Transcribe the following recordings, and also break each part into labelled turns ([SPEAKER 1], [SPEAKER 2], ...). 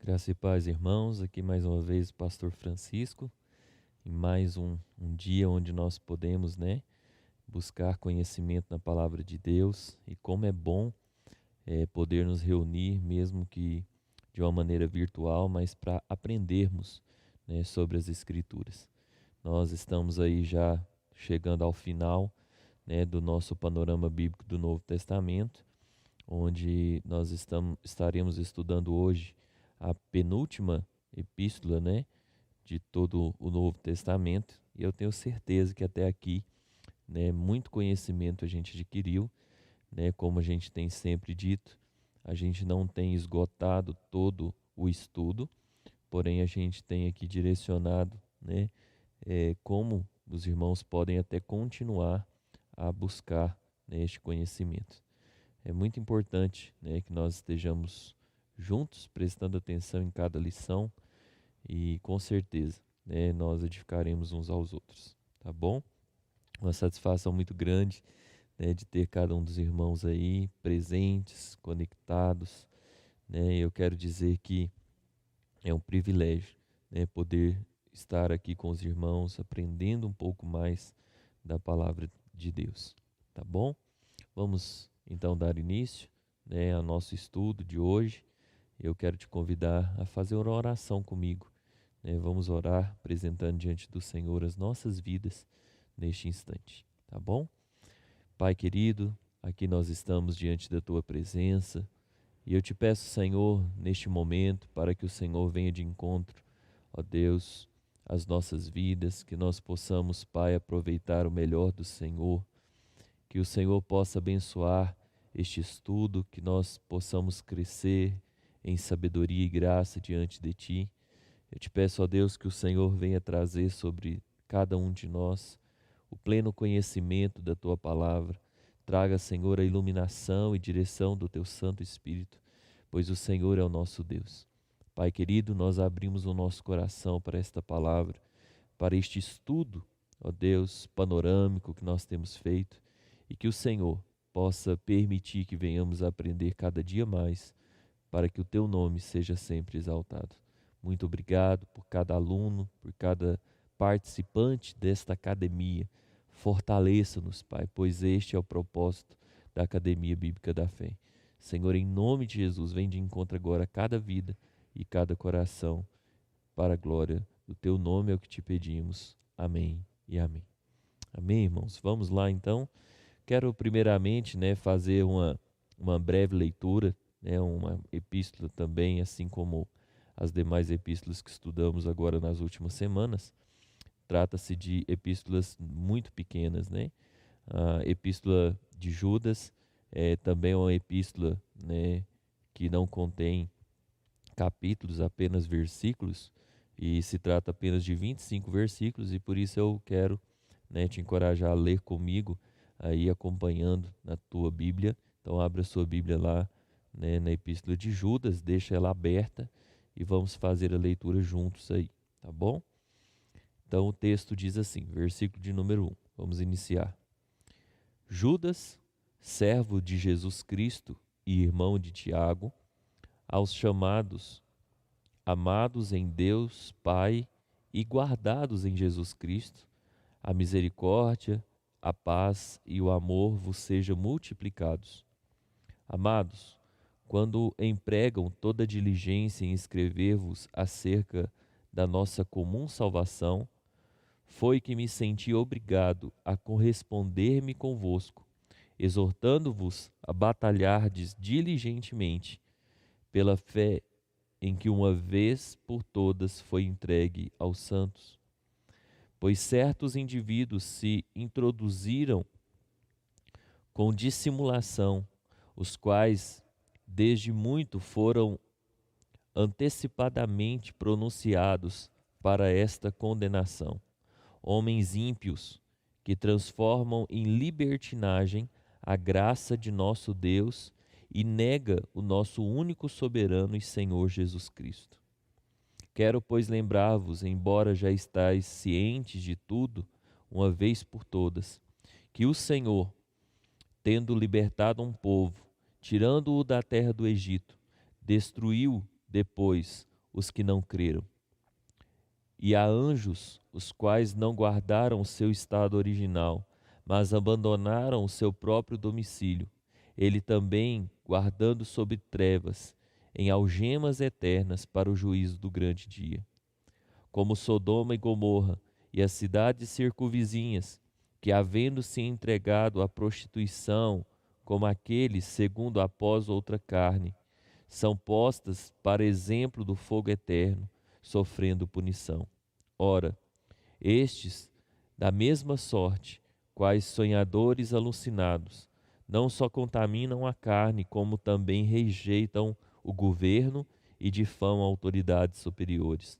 [SPEAKER 1] Graça e paz, irmãos. Aqui mais uma vez o pastor Francisco, em mais um dia onde nós podemos, buscar conhecimento na palavra de Deus. E como é bom poder nos reunir, mesmo que de uma maneira virtual, mas para aprendermos, sobre as Escrituras. Nós estamos aí já chegando ao final, do nosso panorama bíblico do Novo Testamento, onde nós estaremos estudando hoje a penúltima epístola, de todo o Novo Testamento. E eu tenho certeza que até aqui, muito conhecimento a gente adquiriu, como a gente tem sempre dito, a gente não tem esgotado todo o estudo, porém a gente tem aqui direcionado, como os irmãos podem até continuar a buscar, este conhecimento. É muito importante, que nós estejamos juntos, prestando atenção em cada lição e com certeza, nós edificaremos uns aos outros, tá bom? Uma satisfação muito grande, de ter cada um dos irmãos aí presentes, conectados, Eu quero dizer que é um privilégio, poder estar aqui com os irmãos, aprendendo um pouco mais da palavra de Deus, tá bom? Vamos então dar início, ao nosso estudo de hoje. Eu quero te convidar a fazer uma oração comigo, Vamos orar apresentando diante do Senhor as nossas vidas neste instante, tá bom? Pai querido, aqui nós estamos diante da tua presença e eu te peço, Senhor, neste momento, para que o Senhor venha de encontro, ó Deus, às nossas vidas, que nós possamos, Pai, aproveitar o melhor do Senhor, que o Senhor possa abençoar este estudo, que nós possamos crescer em sabedoria e graça diante de Ti. Eu te peço, ó Deus, que o Senhor venha trazer sobre cada um de nós o pleno conhecimento da Tua palavra. Traga, Senhor, a iluminação e direção do Teu Santo Espírito, pois o Senhor é o nosso Deus. Pai querido, nós abrimos o nosso coração para esta palavra, para este estudo, ó Deus, panorâmico que nós temos feito, e que o Senhor possa permitir que venhamos a aprender cada dia mais, para que o Teu nome seja sempre exaltado. Muito obrigado por cada aluno, por cada participante desta academia. Fortaleça-nos, Pai, pois este é o propósito da Academia Bíblica da Fé. Senhor, em nome de Jesus, vem de encontro agora a cada vida e cada coração, para a glória do Teu nome é o que te pedimos. Amém e amém. Amém, irmãos? Vamos lá, então. Quero primeiramente, fazer uma breve leitura, uma epístola também, assim como as demais epístolas que estudamos agora nas últimas semanas. Trata-se de epístolas muito pequenas, A epístola de Judas também é uma epístola, que não contém capítulos, apenas versículos, e se trata apenas de 25 versículos, e por isso eu quero, te encorajar a ler comigo, aí acompanhando na tua Bíblia. Então abra a sua Bíblia lá, na epístola de Judas, deixa ela aberta e vamos fazer a leitura juntos aí, tá bom? Então o texto diz assim, versículo de número 1, vamos iniciar. Judas, servo de Jesus Cristo e irmão de Tiago, aos chamados, amados em Deus Pai e guardados em Jesus Cristo, a misericórdia, a paz e o amor vos sejam multiplicados. Amados, quando empregam toda diligência em escrever-vos acerca da nossa comum salvação, foi que me senti obrigado a corresponder-me convosco, exortando-vos a batalhardes diligentemente pela fé em que uma vez por todas foi entregue aos santos. Pois certos indivíduos se introduziram com dissimulação, os quais desde muito foram antecipadamente pronunciados para esta condenação. Homens ímpios que transformam em libertinagem a graça de nosso Deus e nega o nosso único soberano e Senhor Jesus Cristo. Quero, pois, lembrar-vos, embora já estáis cientes de tudo, uma vez por todas, que o Senhor, tendo libertado um povo, tirando-o da terra do Egito, destruiu depois os que não creram. E há anjos, os quais não guardaram o seu estado original, mas abandonaram o seu próprio domicílio. Ele também, guardando sob trevas, em algemas eternas para o juízo do grande dia. Como Sodoma e Gomorra e as cidades circunvizinhas, que havendo-se entregado à prostituição, como aqueles segundo após outra carne, são postas para exemplo do fogo eterno, sofrendo punição. Ora, estes, da mesma sorte, quais sonhadores alucinados, não só contaminam a carne, como também rejeitam o governo e difamam autoridades superiores.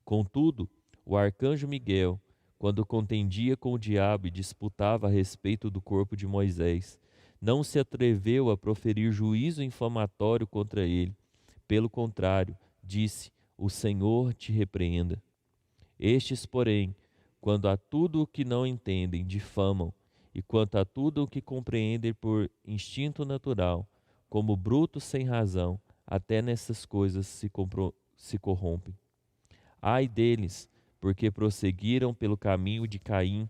[SPEAKER 1] Contudo, o arcanjo Miguel, quando contendia com o diabo e disputava a respeito do corpo de Moisés, não se atreveu a proferir juízo infamatório contra ele. Pelo contrário, disse: O Senhor te repreenda. Estes, porém, quando a tudo o que não entendem, difamam, e quanto a tudo o que compreendem por instinto natural, como brutos sem razão, até nessas coisas se corrompem. Ai deles, porque prosseguiram pelo caminho de Caim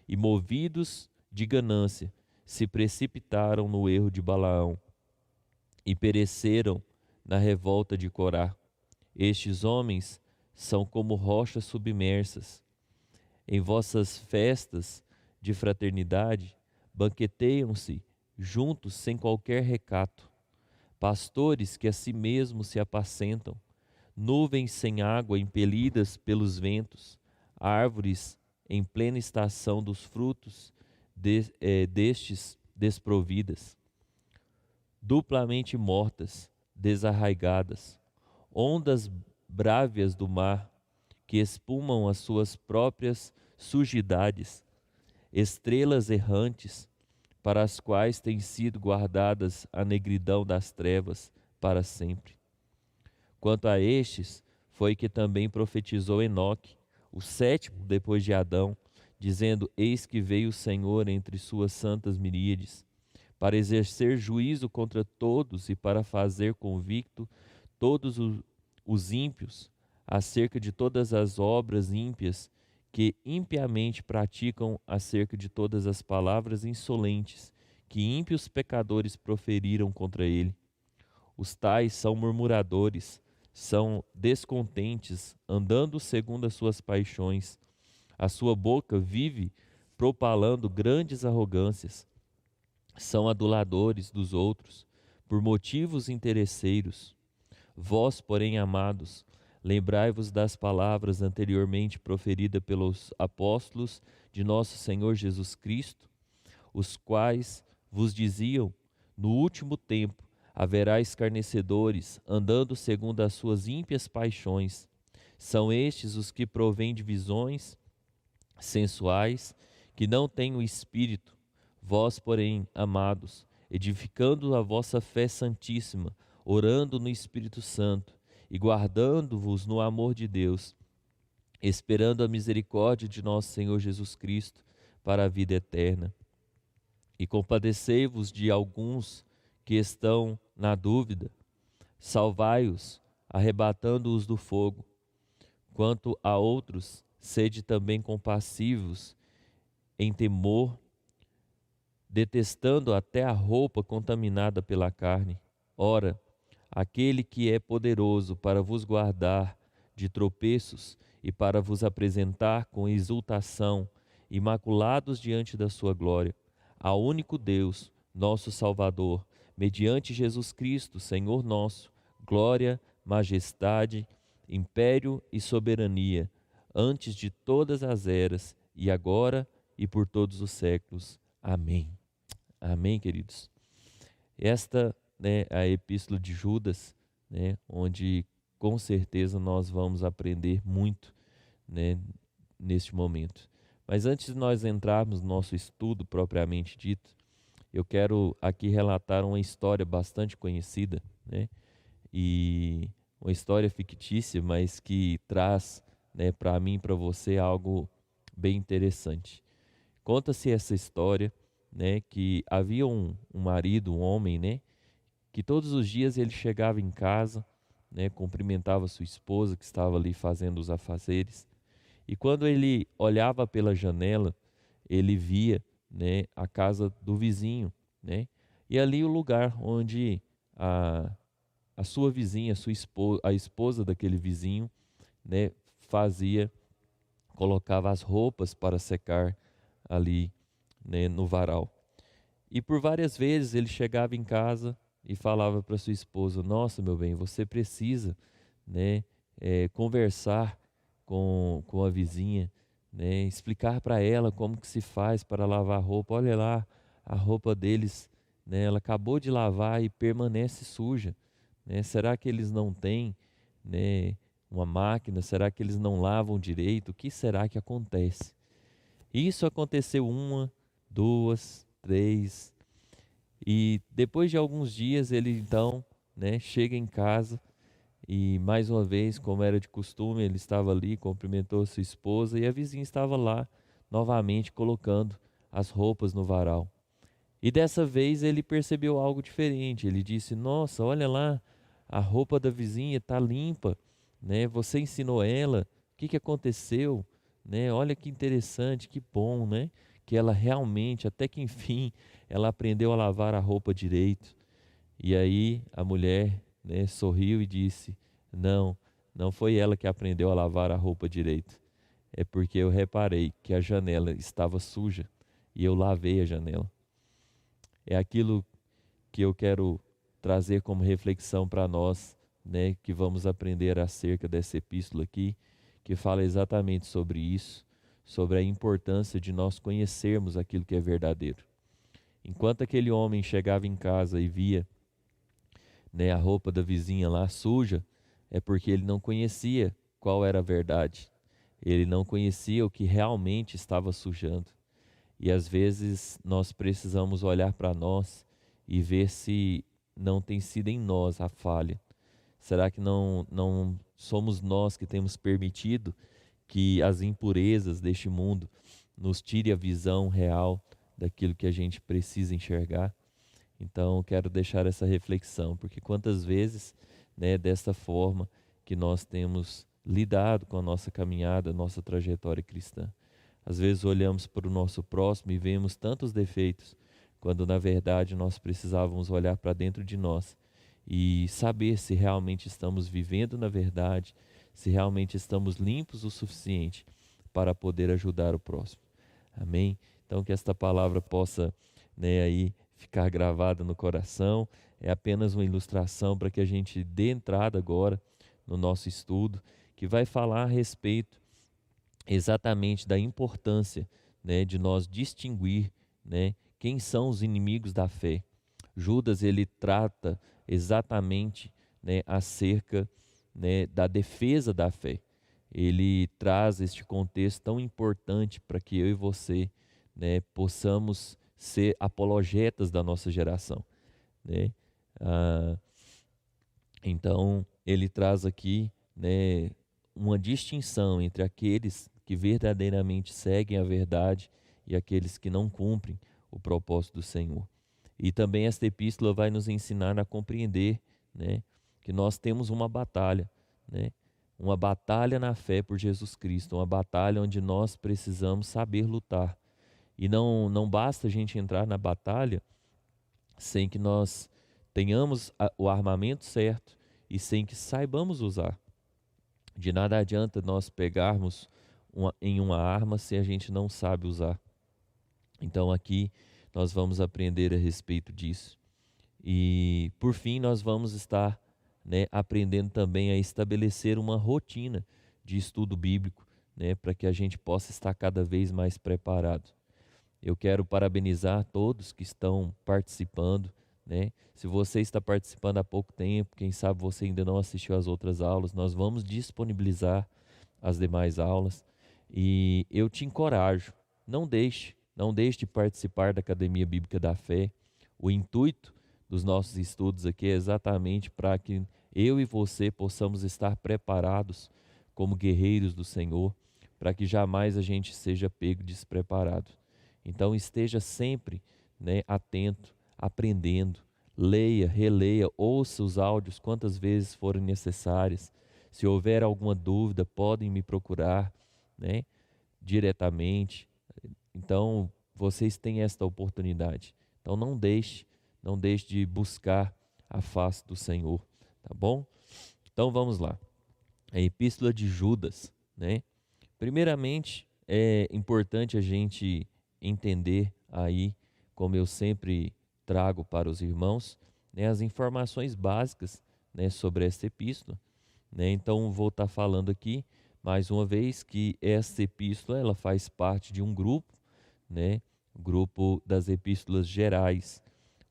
[SPEAKER 1] e, movidos de ganância, se precipitaram no erro de Balaão e pereceram na revolta de Corá. Estes homens são como rochas submersas. Em vossas festas de fraternidade, banqueteiam-se juntos sem qualquer recato. Pastores que a si mesmos se apacentam, nuvens sem água impelidas pelos ventos, árvores em plena estação dos frutos destes desprovidas, duplamente mortas, desarraigadas, ondas brávias do mar que espumam as suas próprias sujidades, estrelas errantes para as quais tem sido guardadas a negridão das trevas para sempre. Quanto a estes, foi que também profetizou Enoque, o sétimo depois de Adão, dizendo: Eis que veio o Senhor entre suas santas miríades, para exercer juízo contra todos e para fazer convicto todos os ímpios acerca de todas as obras ímpias que impiamente praticam, acerca de todas as palavras insolentes que ímpios pecadores proferiram contra ele. Os tais são murmuradores, são descontentes, andando segundo as suas paixões. A sua boca vive propalando grandes arrogâncias. São aduladores dos outros, por motivos interesseiros. Vós, porém, amados, lembrai-vos das palavras anteriormente proferidas pelos apóstolos de nosso Senhor Jesus Cristo, os quais vos diziam: no último tempo haverá escarnecedores, andando segundo as suas ímpias paixões. São estes os que provêm de visões sensuais, que não têm o Espírito. Vós, porém, amados, edificando a vossa fé santíssima, orando no Espírito Santo e guardando-vos no amor de Deus, esperando a misericórdia de nosso Senhor Jesus Cristo para a vida eterna. E compadecei-vos de alguns que estão na dúvida, salvai-os, arrebatando-os do fogo. Quanto a outros, sede também compassivos em temor, detestando até a roupa contaminada pela carne. Ora, aquele que é poderoso para vos guardar de tropeços e para vos apresentar com exultação, imaculados diante da sua glória, ao único Deus, nosso Salvador, mediante Jesus Cristo, Senhor nosso, glória, majestade, império e soberania, antes de todas as eras, e agora e por todos os séculos. Amém. Amém, queridos. Esta é a Epístola de Judas, onde com certeza nós vamos aprender muito, neste momento. Mas antes de nós entrarmos no nosso estudo propriamente dito, eu quero aqui relatar uma história bastante conhecida, e uma história fictícia, mas que traz, para mim e para você algo bem interessante. Conta-se essa história, que havia um marido, um homem, que todos os dias ele chegava em casa, né, cumprimentava sua esposa que estava ali fazendo os afazeres. E quando ele olhava pela janela, ele via, né, a casa do vizinho, né? E ali o lugar onde a, a sua vizinha, a esposa daquele vizinho, né, fazia, colocava as roupas para secar ali, né, no varal. E por várias vezes ele chegava em casa e falava para sua esposa: Nossa, meu bem, você precisa, né, conversar com a vizinha, né, explicar para ela como que se faz para lavar roupa. Olha lá, a roupa deles, né, ela acabou de lavar e permanece suja, né? Será que eles não têm, né, uma máquina? Será que eles não lavam direito? O que será que acontece? Isso aconteceu uma, duas, três, e depois de alguns dias ele então, né, chega em casa e mais uma vez, como era de costume, ele estava ali, cumprimentou sua esposa e a vizinha estava lá novamente colocando as roupas no varal. E dessa vez ele percebeu algo diferente. Ele disse: Nossa, olha lá, a roupa da vizinha está limpa, né? Você ensinou ela? O que aconteceu? Né? Olha que interessante, que bom, né? Que ela realmente, até que enfim, ela aprendeu a lavar a roupa direito. E aí a mulher, né, sorriu e disse: Não, não foi ela que aprendeu a lavar a roupa direito. É porque eu reparei que a janela estava suja e eu lavei a janela. É aquilo que eu quero trazer como reflexão para nós, né, que vamos aprender acerca dessa epístola aqui, que fala exatamente sobre isso, sobre a importância de nós conhecermos aquilo que é verdadeiro. Enquanto aquele homem chegava em casa e via, né, a roupa da vizinha lá suja, é porque ele não conhecia qual era a verdade. Ele não conhecia o que realmente estava sujando. E às vezes nós precisamos olhar para nós e ver se não tem sido em nós a falha. Será que não somos nós que temos permitido que as impurezas deste mundo nos tire a visão real daquilo que a gente precisa enxergar? Então, quero deixar essa reflexão, porque quantas vezes, né, dessa forma que nós temos lidado com a nossa caminhada, a nossa trajetória cristã. Às vezes olhamos para o nosso próximo e vemos tantos defeitos, quando na verdade nós precisávamos olhar para dentro de nós e saber se realmente estamos vivendo na verdade, se realmente estamos limpos o suficiente para poder ajudar o próximo. Amém? Então que esta palavra possa, né, aí ficar gravada no coração. É apenas uma ilustração para que a gente dê entrada agora no nosso estudo, que vai falar a respeito exatamente da importância, né, de nós distinguir, né, quem são os inimigos da fé. Judas ele trata exatamente, né, acerca, né, da defesa da fé. Ele traz este contexto tão importante para que eu e você, né, possamos ser apologetas da nossa geração, né? Ah, então ele traz aqui, né, uma distinção entre aqueles que verdadeiramente seguem a verdade e aqueles que não cumprem o propósito do Senhor. E também esta epístola vai nos ensinar a compreender, né, que nós temos uma batalha, né, uma batalha na fé por Jesus Cristo, uma batalha onde nós precisamos saber lutar. E não basta a gente entrar na batalha sem que nós tenhamos o armamento certo e sem que saibamos usar. De nada adianta nós pegarmos em uma arma se a gente não sabe usar. Então aqui nós vamos aprender a respeito disso. E por fim nós vamos estar, né, aprendendo também a estabelecer uma rotina de estudo bíblico, né, para que a gente possa estar cada vez mais preparado. Eu quero parabenizar todos que estão participando, né? Se você está participando há pouco tempo, quem sabe você ainda não assistiu às outras aulas, nós vamos disponibilizar as demais aulas e eu te encorajo, não deixe de participar da Academia Bíblica da Fé. O intuito dos nossos estudos aqui é exatamente para que eu e você possamos estar preparados como guerreiros do Senhor, para que jamais a gente seja pego despreparado. Então esteja sempre, né, atento, aprendendo, leia, releia, ouça os áudios quantas vezes forem necessárias. Se houver alguma dúvida, podem me procurar, né, diretamente. Então, vocês têm esta oportunidade. Então, não deixe de buscar a face do Senhor, tá bom? Então, vamos lá. A Epístola de Judas, né? Primeiramente, é importante a gente entender aí, como eu sempre trago para os irmãos, né, as informações básicas, né, sobre essa epístola, né? Então, vou estar falando aqui mais uma vez que essa epístola ela faz parte de um grupo, né, o grupo das epístolas gerais.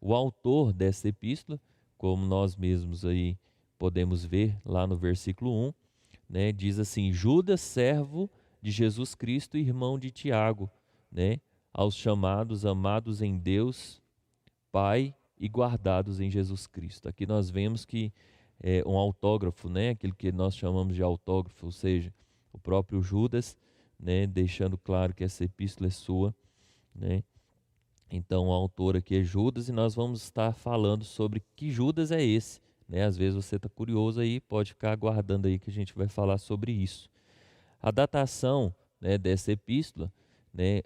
[SPEAKER 1] O autor dessa epístola, como nós mesmos aí podemos ver lá no versículo 1, né, diz assim: Judas, servo de Jesus Cristo, irmão de Tiago, né, aos chamados, amados em Deus, Pai e guardados em Jesus Cristo. Aqui nós vemos que é um autógrafo, né, aquilo que nós chamamos de autógrafo, ou seja, o próprio Judas, né, deixando claro que essa epístola é sua, né? Então, o autor aqui é Judas e nós vamos estar falando sobre que Judas é esse, né? Às vezes você está curioso aí, pode ficar aguardando aí que a gente vai falar sobre isso. A datação, né, dessa epístola, né,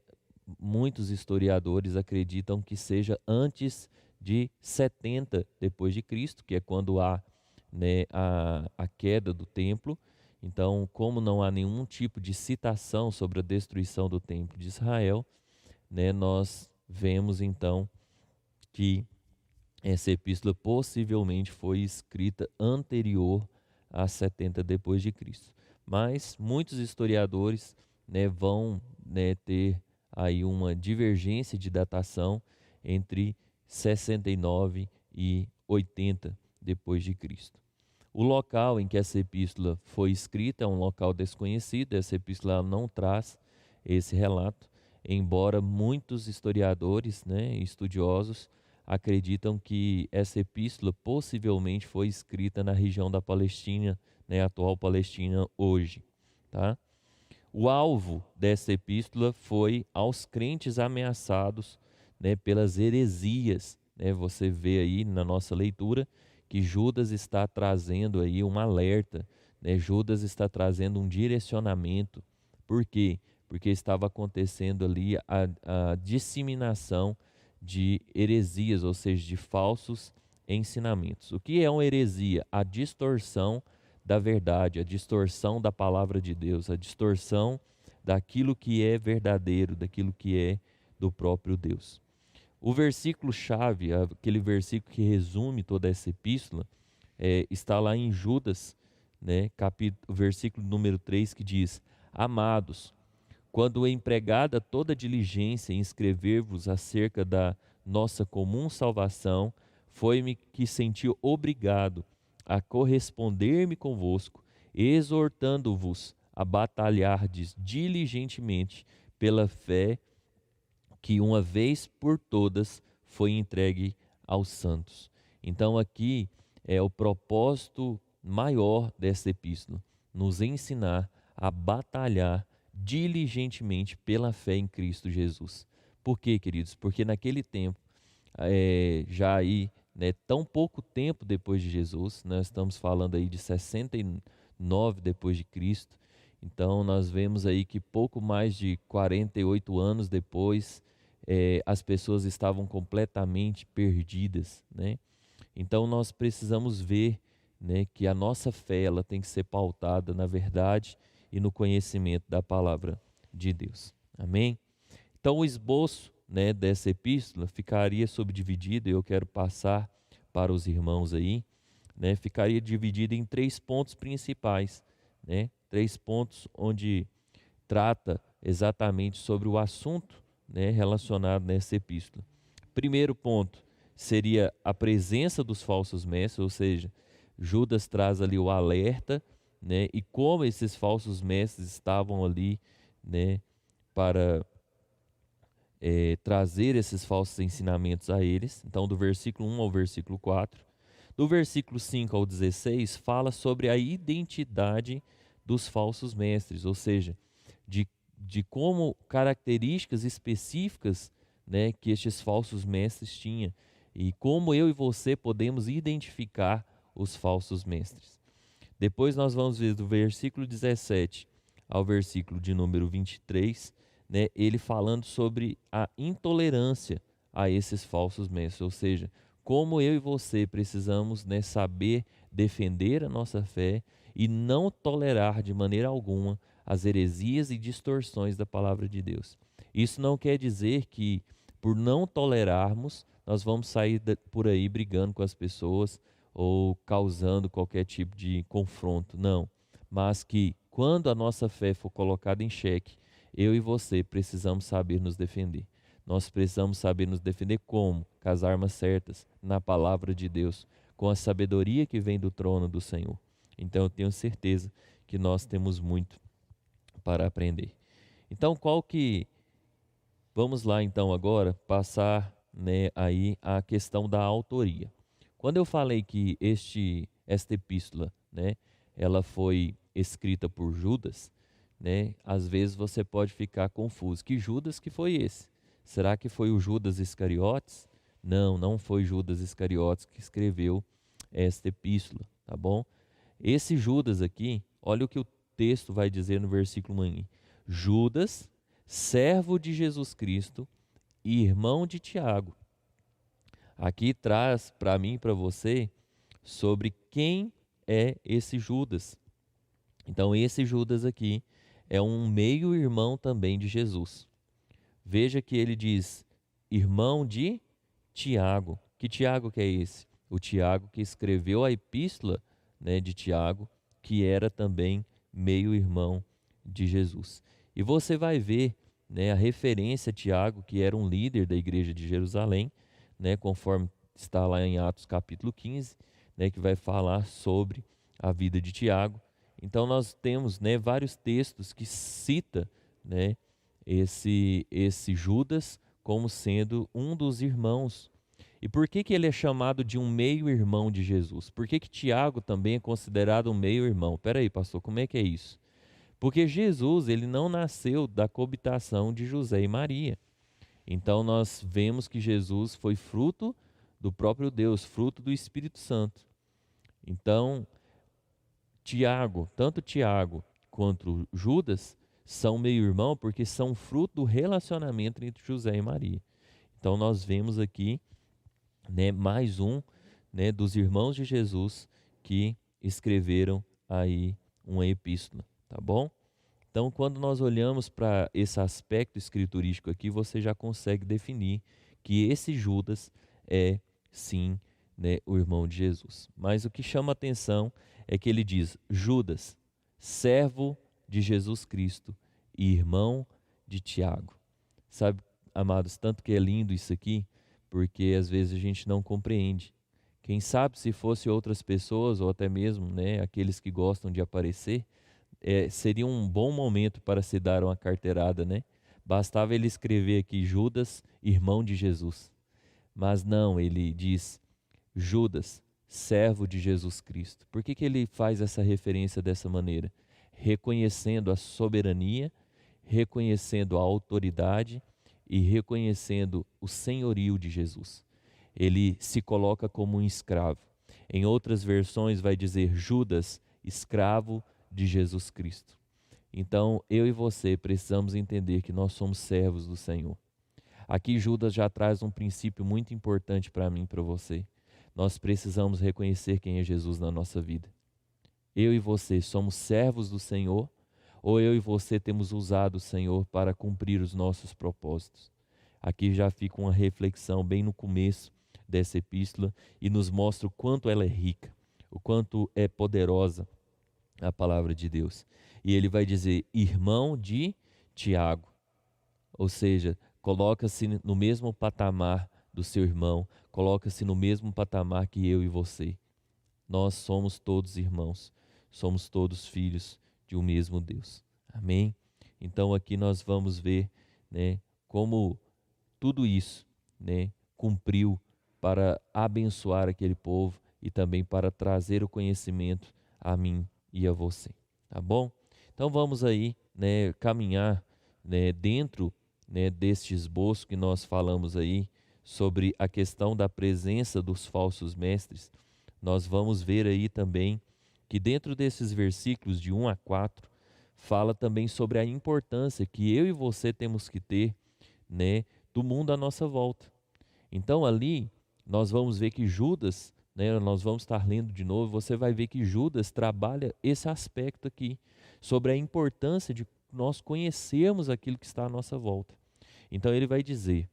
[SPEAKER 1] muitos historiadores acreditam que seja antes de 70 depois de Cristo, que é quando há, né, a queda do templo. Então, como não há nenhum tipo de citação sobre a destruição do templo de Israel, né, nós vemos então que essa epístola possivelmente foi escrita anterior a 70 depois de Cristo. Mas muitos historiadores, né, vão, né, ter aí uma divergência de datação entre 69 e 80 depois de Cristo. O local em que essa epístola foi escrita é um local desconhecido. Essa epístola não traz esse relato, embora muitos historiadores, né, estudiosos acreditam que essa epístola possivelmente foi escrita na região da Palestina, né, atual Palestina hoje, tá? O alvo dessa epístola foi aos crentes ameaçados, né, pelas heresias, né? Você vê aí na nossa leitura que Judas está trazendo aí um alerta, né? Judas está trazendo um direcionamento. Por quê? Porque estava acontecendo ali a disseminação de heresias, ou seja, de falsos ensinamentos. O que é uma heresia? A distorção da verdade, a distorção da palavra de Deus, a distorção daquilo que é verdadeiro, daquilo que é do próprio Deus. O versículo-chave, aquele versículo que resume toda essa epístola, está lá em Judas, né, versículo número 3, que diz: Amados, quando empregada toda diligência em escrever-vos acerca da nossa comum salvação, foi-me que senti obrigado a corresponder-me convosco, exortando-vos a batalhardes diligentemente pela fé que uma vez por todas foi entregue aos santos. Então aqui é o propósito maior dessa epístola, nos ensinar a batalhar diligentemente pela fé em Cristo Jesus. Por quê, queridos? Porque naquele tempo, já aí, né, tão pouco tempo depois de Jesus, nós estamos falando aí de 69 depois de Cristo, então nós vemos aí que pouco mais de 48 anos depois, as pessoas estavam completamente perdidas, né? Então nós precisamos ver, né, que a nossa fé ela tem que ser pautada na verdade e no conhecimento da palavra de Deus. Amém? Então o esboço, né, dessa epístola ficaria subdividido, e eu quero passar para os irmãos aí, né, ficaria dividido em 3 pontos principais, né? 3 pontos onde trata exatamente sobre o assunto, né, relacionado nessa epístola. Primeiro ponto seria a presença dos falsos mestres, ou seja, Judas traz ali o alerta, né, e como esses falsos mestres estavam ali, né, para trazer esses falsos ensinamentos a eles. Então, do versículo 1 ao versículo 4. Do versículo 5 ao 16, fala sobre a identidade dos falsos mestres, ou seja, de como características específicas, né, que estes falsos mestres tinham. e como eu e você podemos identificar os falsos mestres. Depois nós vamos ver do versículo 17 ao versículo de número 23, né, ele falando sobre a intolerância a esses falsos mestres, ou seja, como eu e você precisamos, né, saber defender a nossa fé e não tolerar de maneira alguma as heresias e distorções da palavra de Deus. Isso não quer dizer que, por não tolerarmos, nós vamos sair por aí brigando com as pessoas ou causando qualquer tipo de confronto, não. Mas que, quando a nossa fé for colocada em xeque, eu e você precisamos saber nos defender. Nós precisamos saber nos defender como? Com as armas certas, na palavra de Deus, com a sabedoria que vem do trono do Senhor. Então eu tenho certeza que nós temos muito para aprender. Então vamos lá então agora passar, né, aí a questão da autoria. Quando eu falei que esta epístola, né, ela foi escrita por Judas, né, às vezes você pode ficar confuso. Que Judas que foi esse? Será que foi o Judas Iscariotes? Não, não foi Judas Iscariotes que escreveu esta epístola, tá bom? Esse Judas aqui, olha o que o texto vai dizer no versículo 1. Judas, servo de Jesus Cristo e irmão de Tiago. Aqui traz para mim e para você sobre quem é esse Judas. Então, esse Judas aqui é um meio-irmão também de Jesus. Veja que ele diz irmão de Tiago. Que Tiago que é esse? O Tiago que escreveu a epístola, né, de Tiago, que era também meio-irmão de Jesus. E você vai ver, né, a referência a Tiago, que era um líder da igreja de Jerusalém, né, conforme está lá em Atos capítulo 15, né, que vai falar sobre a vida de Tiago. Então nós temos, né, vários textos que cita, né, esse Judas como sendo um dos irmãos. E por que ele é chamado de um meio-irmão de Jesus? Por que Tiago também é considerado um meio-irmão? Espera aí, pastor, como é que é isso? Porque Jesus, ele não nasceu da coabitação de José e Maria. Então nós vemos que Jesus foi fruto do próprio Deus, fruto do Espírito Santo. Então, tanto Tiago quanto Judas são meio-irmão porque são fruto do relacionamento entre José e Maria. Então nós vemos aqui, né, mais um, né, dos irmãos de Jesus que escreveram aí uma epístola, tá bom? Então, quando nós olhamos para esse aspecto escriturístico aqui, você já consegue definir que esse Judas é, sim, né, o irmão de Jesus. Mas o que chama atenção é que ele diz: Judas, servo de Jesus Cristo e irmão de Tiago. Sabe, amados, tanto que é lindo isso aqui, porque às vezes a gente não compreende. Quem sabe se fosse outras pessoas, ou até mesmo, né, aqueles que gostam de aparecer, seria um bom momento para se dar uma carteirada, né? Bastava ele escrever aqui Judas, irmão de Jesus. Mas não, ele diz Judas, servo de Jesus Cristo. Por que ele faz essa referência dessa maneira? Reconhecendo a soberania, reconhecendo a autoridade e reconhecendo o senhorio de Jesus. Ele se coloca como um escravo. Em outras versões vai dizer Judas, escravo de Jesus Cristo. Então, eu e você precisamos entender que nós somos servos do Senhor. Aqui Judas já traz um princípio muito importante para mim e para você. Nós precisamos reconhecer quem é Jesus na nossa vida. Eu e você somos servos do Senhor, ou eu e você temos usado o Senhor para cumprir os nossos propósitos? Aqui já fica uma reflexão bem no começo dessa epístola e nos mostra o quanto ela é rica, o quanto é poderosa a palavra de Deus. E ele vai dizer irmão de Tiago, ou seja, coloca-se no mesmo patamar do seu irmão, coloca-se no mesmo patamar que eu e você. Nós somos todos irmãos, somos todos filhos de um mesmo Deus. Amém? Então aqui nós vamos ver, né, como tudo isso, né, cumpriu para abençoar aquele povo e também para trazer o conhecimento a mim e a você, tá bom? Então vamos aí, caminhar, dentro, deste esboço que nós falamos aí sobre a questão da presença dos falsos mestres, nós vamos ver aí também que dentro desses versículos de 1 a 4, fala também sobre a importância que eu e você temos que ter, né, do mundo à nossa volta. Então ali nós vamos ver que Judas, né, nós vamos estar lendo de novo, você vai ver que Judas trabalha esse aspecto aqui, sobre a importância de nós conhecermos aquilo que está à nossa volta. Então ele vai dizer,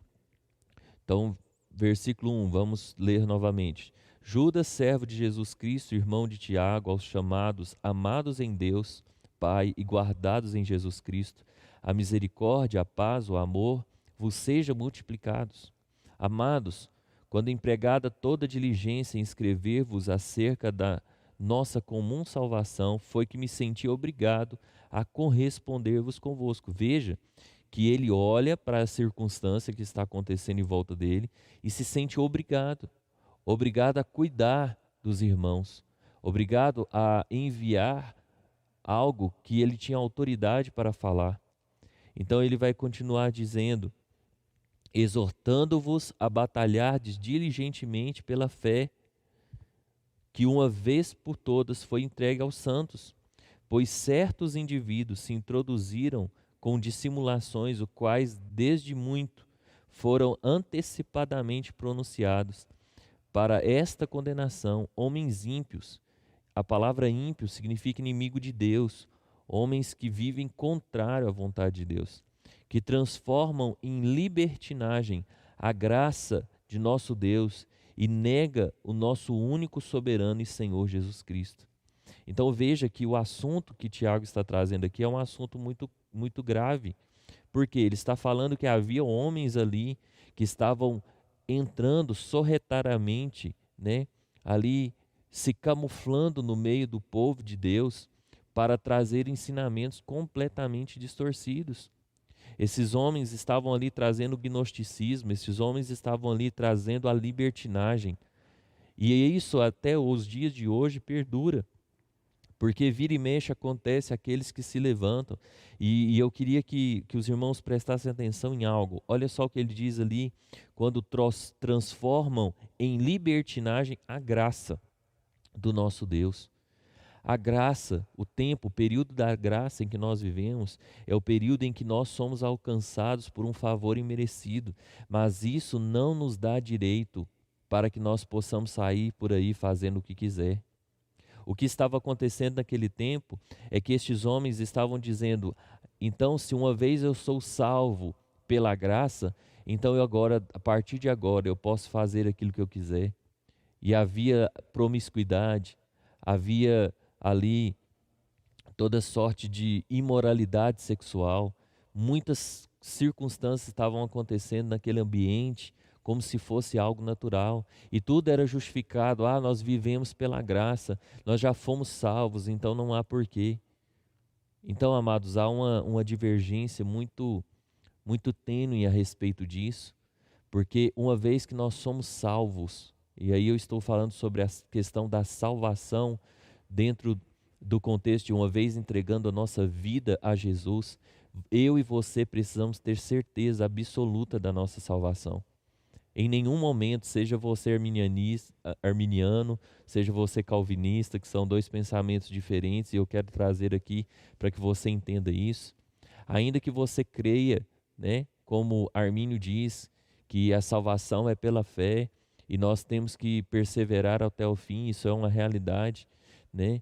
[SPEAKER 1] então versículo 1, vamos ler novamente. Judas, servo de Jesus Cristo, irmão de Tiago, aos chamados, amados em Deus, Pai, e guardados em Jesus Cristo, a misericórdia, a paz, o amor vos sejam multiplicados. Amados, quando empregada toda diligência em escrever-vos acerca da nossa comum salvação, foi que me senti obrigado a corresponder-vos convosco. Veja que ele olha para a circunstância que está acontecendo em volta dele e se sente obrigado a cuidar dos irmãos, obrigado a enviar algo que ele tinha autoridade para falar. Então ele vai continuar dizendo, exortando-vos a batalhardes diligentemente pela fé que uma vez por todas foi entregue aos santos, pois certos indivíduos se introduziram com dissimulações, os quais desde muito foram antecipadamente pronunciados para esta condenação, homens ímpios. A palavra ímpio significa inimigo de Deus, homens que vivem contrário à vontade de Deus, que transformam em libertinagem a graça de nosso Deus e nega o nosso único soberano e Senhor Jesus Cristo. Então veja que o assunto que Tiago está trazendo aqui é um assunto muito grave, porque ele está falando que havia homens ali que estavam entrando sorrateiramente, né, ali se camuflando no meio do povo de Deus para trazer ensinamentos completamente distorcidos. Esses homens estavam ali trazendo o gnosticismo, esses homens estavam ali trazendo a libertinagem. E isso até os dias de hoje perdura. Porque vira e mexe acontece aqueles que se levantam. E eu queria que os irmãos prestassem atenção em algo. Olha só o que ele diz ali, quando transformam em libertinagem a graça do nosso Deus. A graça, o tempo, o período da graça em que nós vivemos, é o período em que nós somos alcançados por um favor imerecido. Mas isso não nos dá direito para que nós possamos sair por aí fazendo o que quiser. O que estava acontecendo naquele tempo é que estes homens estavam dizendo, então se uma vez eu sou salvo pela graça, então eu agora, a partir de agora, eu posso fazer aquilo que eu quiser. E havia promiscuidade, havia ali toda sorte de imoralidade sexual, muitas circunstâncias estavam acontecendo naquele ambiente, como se fosse algo natural, e tudo era justificado, nós vivemos pela graça, nós já fomos salvos, então não há porquê. Então, amados, há uma divergência muito tênue a respeito disso, porque uma vez que nós somos salvos, e aí eu estou falando sobre a questão da salvação dentro do contexto de uma vez entregando a nossa vida a Jesus, eu e você precisamos ter certeza absoluta da nossa salvação. Em nenhum momento, seja você arminiano, seja você calvinista, que são dois pensamentos diferentes, e eu quero trazer aqui para que você entenda isso. Ainda que você creia, né, como Armínio diz, que a salvação é pela fé e nós temos que perseverar até o fim, isso é uma realidade, né?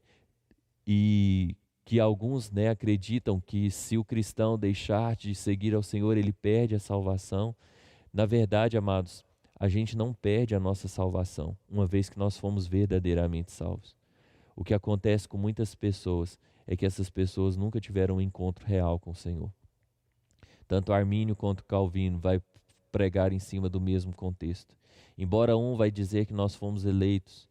[SPEAKER 1] E que alguns, né, acreditam que se o cristão deixar de seguir ao Senhor, ele perde a salvação. Na verdade, amados, a gente não perde a nossa salvação, uma vez que nós fomos verdadeiramente salvos. O que acontece com muitas pessoas é que essas pessoas nunca tiveram um encontro real com o Senhor. Tanto Armínio quanto Calvino vai pregar em cima do mesmo contexto. Embora um vai dizer que nós fomos eleitos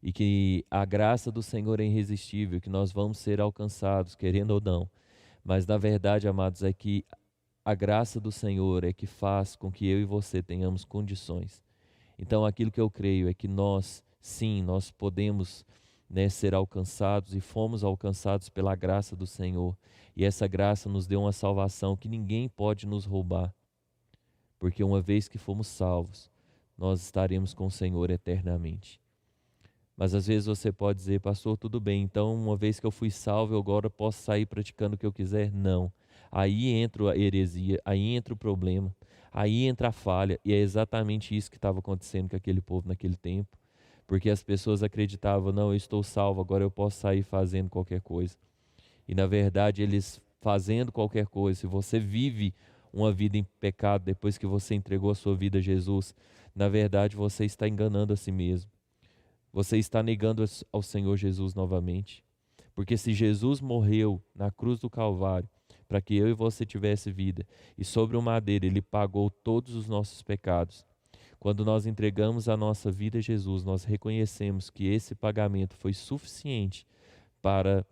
[SPEAKER 1] e que a graça do Senhor é irresistível, que nós vamos ser alcançados, querendo ou não. Mas na verdade, amados, é que a graça do Senhor é que faz com que eu e você tenhamos condições. Então, aquilo que eu creio é que nós, sim, nós podemos, né, ser alcançados e fomos alcançados pela graça do Senhor. E essa graça nos deu uma salvação que ninguém pode nos roubar. Porque uma vez que fomos salvos, nós estaremos com o Senhor eternamente. Mas às vezes você pode dizer, pastor, tudo bem, então uma vez que eu fui salvo, eu agora posso sair praticando o que eu quiser? Não. Aí entra a heresia, aí entra o problema, aí entra a falha, e é exatamente isso que estava acontecendo com aquele povo naquele tempo, porque as pessoas acreditavam, não, eu estou salvo, agora eu posso sair fazendo qualquer coisa. E na verdade eles fazendo qualquer coisa, se você vive uma vida em pecado depois que você entregou a sua vida a Jesus, na verdade você está enganando a si mesmo. Você está negando ao Senhor Jesus novamente. Porque se Jesus morreu na cruz do Calvário para que eu e você tivesse vida, e sobre o madeiro ele pagou todos os nossos pecados, quando nós entregamos a nossa vida a Jesus, nós reconhecemos que esse pagamento foi suficiente para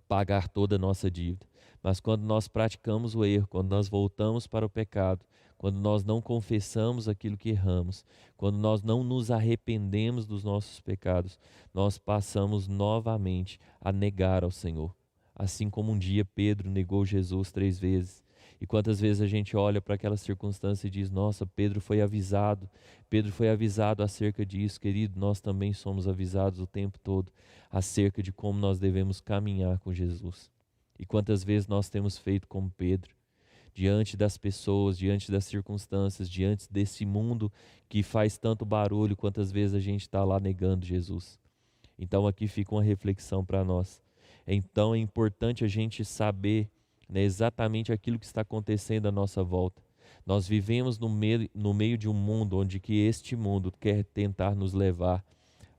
[SPEAKER 1] pagar toda a nossa dívida. Mas quando nós praticamos o erro, quando nós voltamos para o pecado, quando nós não confessamos aquilo que erramos, quando nós não nos arrependemos dos nossos pecados, nós passamos novamente a negar ao Senhor. Assim como um dia Pedro negou Jesus 3 vezes. E quantas vezes a gente olha para aquela circunstância e diz, nossa, Pedro foi avisado acerca disso, querido, nós também somos avisados o tempo todo acerca de como nós devemos caminhar com Jesus. E quantas vezes nós temos feito como Pedro, diante das pessoas, diante das circunstâncias, diante desse mundo que faz tanto barulho, quantas vezes a gente está lá negando Jesus. Então aqui fica uma reflexão para nós. Então é importante a gente saber, né, exatamente aquilo que está acontecendo à nossa volta. Nós vivemos no meio de um mundo onde que este mundo quer tentar nos levar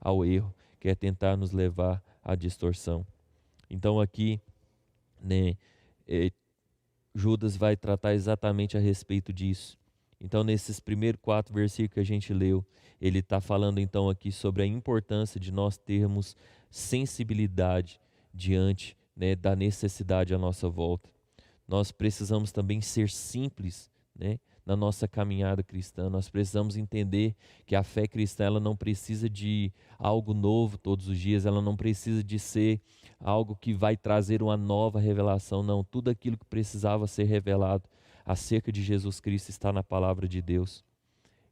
[SPEAKER 1] ao erro, quer tentar nos levar à distorção. Então aqui, né, Judas vai tratar exatamente a respeito disso. Então, nesses primeiros 4 versículos que a gente leu, ele está falando então aqui sobre a importância de nós termos sensibilidade diante, né, da necessidade à nossa volta. Nós precisamos também ser simples, né, na nossa caminhada cristã. Nós precisamos entender que a fé cristã ela não precisa de algo novo todos os dias, ela não precisa de ser algo que vai trazer uma nova revelação, não. Tudo aquilo que precisava ser revelado acerca de Jesus Cristo está na palavra de Deus.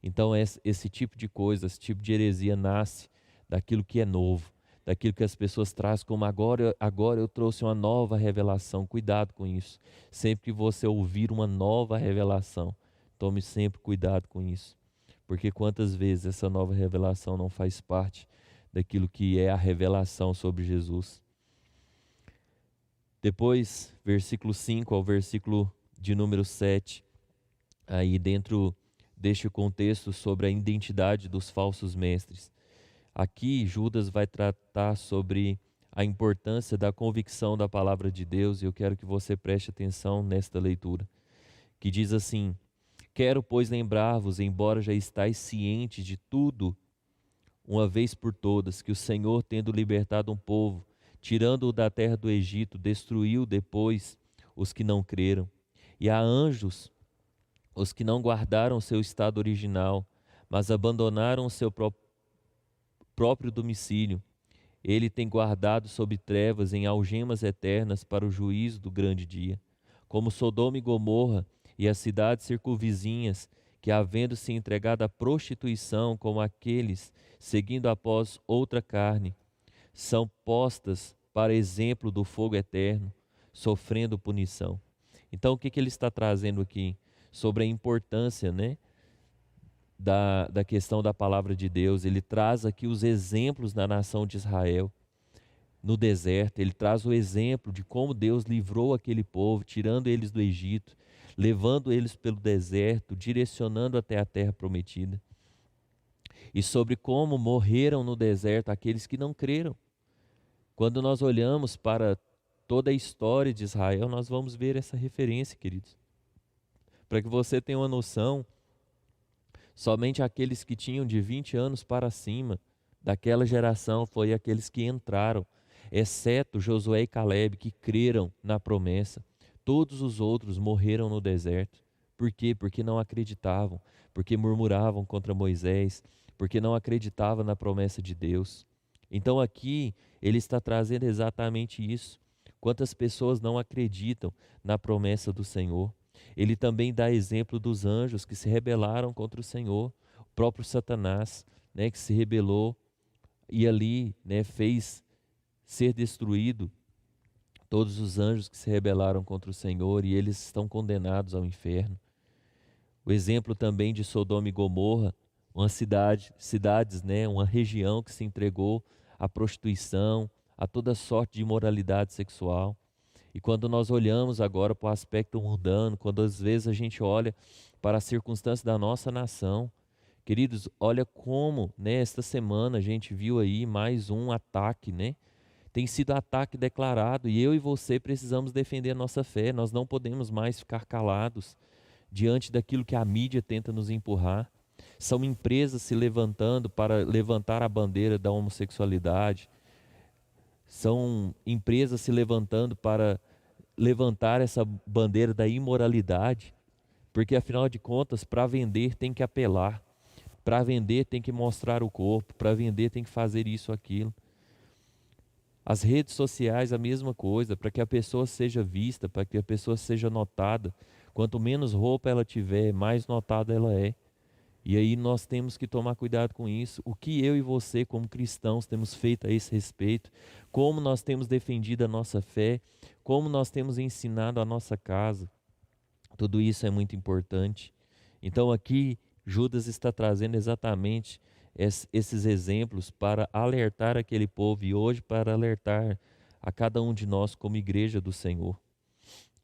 [SPEAKER 1] Então esse tipo de coisa, esse tipo de heresia nasce daquilo que é novo, daquilo que as pessoas trazem como agora eu trouxe uma nova revelação. Cuidado com isso. Sempre que você ouvir uma nova revelação, tome sempre cuidado com isso. Porque quantas vezes essa nova revelação não faz parte daquilo que é a revelação sobre Jesus. Depois, versículo 5 ao versículo de número 7, aí dentro deste contexto sobre a identidade dos falsos mestres. Aqui Judas vai tratar sobre a importância da convicção da palavra de Deus, e eu quero que você preste atenção nesta leitura, que diz assim: quero, pois, lembrar-vos, embora já estáis cientes de tudo, uma vez por todas, que o Senhor, tendo libertado um povo, tirando-o da terra do Egito, destruiu depois os que não creram. E a anjos, os que não guardaram seu estado original, mas abandonaram o seu próprio domicílio. Ele tem guardado sob trevas em algemas eternas para o juízo do grande dia. Como Sodoma e Gomorra e as cidades circunvizinhas, que havendo se entregado à prostituição como aqueles, seguindo após outra carne, são postas para exemplo do fogo eterno, sofrendo punição. Então o que ele está trazendo aqui? Sobre a importância, né, da questão da palavra de Deus. Ele traz aqui os exemplos da nação de Israel no deserto. Ele traz o exemplo de como Deus livrou aquele povo, tirando eles do Egito, levando eles pelo deserto, direcionando até a terra prometida. E sobre como morreram no deserto aqueles que não creram. Quando nós olhamos para toda a história de Israel, nós vamos ver essa referência, queridos. Para que você tenha uma noção, somente aqueles que tinham de 20 anos para cima daquela geração foi aqueles que entraram, exceto Josué e Caleb, que creram na promessa. Todos os outros morreram no deserto. Por quê? Porque não acreditavam, porque murmuravam contra Moisés, porque não acreditavam na promessa de Deus. Então aqui ele está trazendo exatamente isso. Quantas pessoas não acreditam na promessa do Senhor? Ele também dá exemplo dos anjos que se rebelaram contra o Senhor. próprio Satanás, né, que se rebelou e ali, né, fez ser destruído todos os anjos que se rebelaram contra o Senhor, e eles estão condenados ao inferno. O exemplo também de Sodoma e Gomorra, uma cidades, né, uma região que se entregou à prostituição, a toda sorte de imoralidade sexual. E quando nós olhamos agora para o aspecto mundano, quando às vezes a gente olha para as circunstâncias da nossa nação, queridos, olha como, né, esta semana a gente viu aí mais um ataque, né? Tem sido ataque declarado, e eu e você precisamos defender a nossa fé. Nós não podemos mais ficar calados diante daquilo que a mídia tenta nos empurrar. São empresas se levantando para levantar a bandeira da homossexualidade. São empresas se levantando para levantar essa bandeira da imoralidade. Porque, afinal de contas, para vender tem que apelar. Para vender tem que mostrar o corpo. Para vender tem que fazer isso, aquilo. As redes sociais, a mesma coisa, para que a pessoa seja vista, para que a pessoa seja notada. Quanto menos roupa ela tiver, mais notada ela é. E aí nós temos que tomar cuidado com isso. O que eu e você, como cristãos, temos feito a esse respeito, como nós temos defendido a nossa fé, como nós temos ensinado a nossa casa. Tudo isso é muito importante. Então aqui Judas está trazendo exatamente esses exemplos para alertar aquele povo, e hoje para alertar a cada um de nós como igreja do Senhor.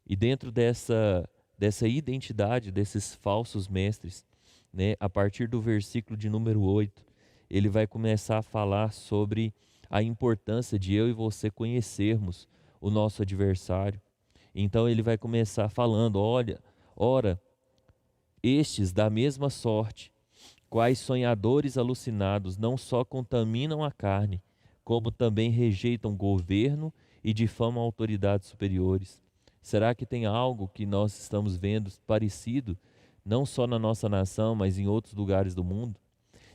[SPEAKER 1] E dentro dessa identidade desses falsos mestres, né, a partir do versículo de número 8, ele vai começar a falar sobre a importância de eu e você conhecermos o nosso adversário. Então ele vai começar falando: olha, ora, estes da mesma sorte, quais sonhadores alucinados, não só contaminam a carne, como também rejeitam governo e difamam autoridades superiores. Será que tem algo que nós estamos vendo parecido, não só na nossa nação, mas em outros lugares do mundo?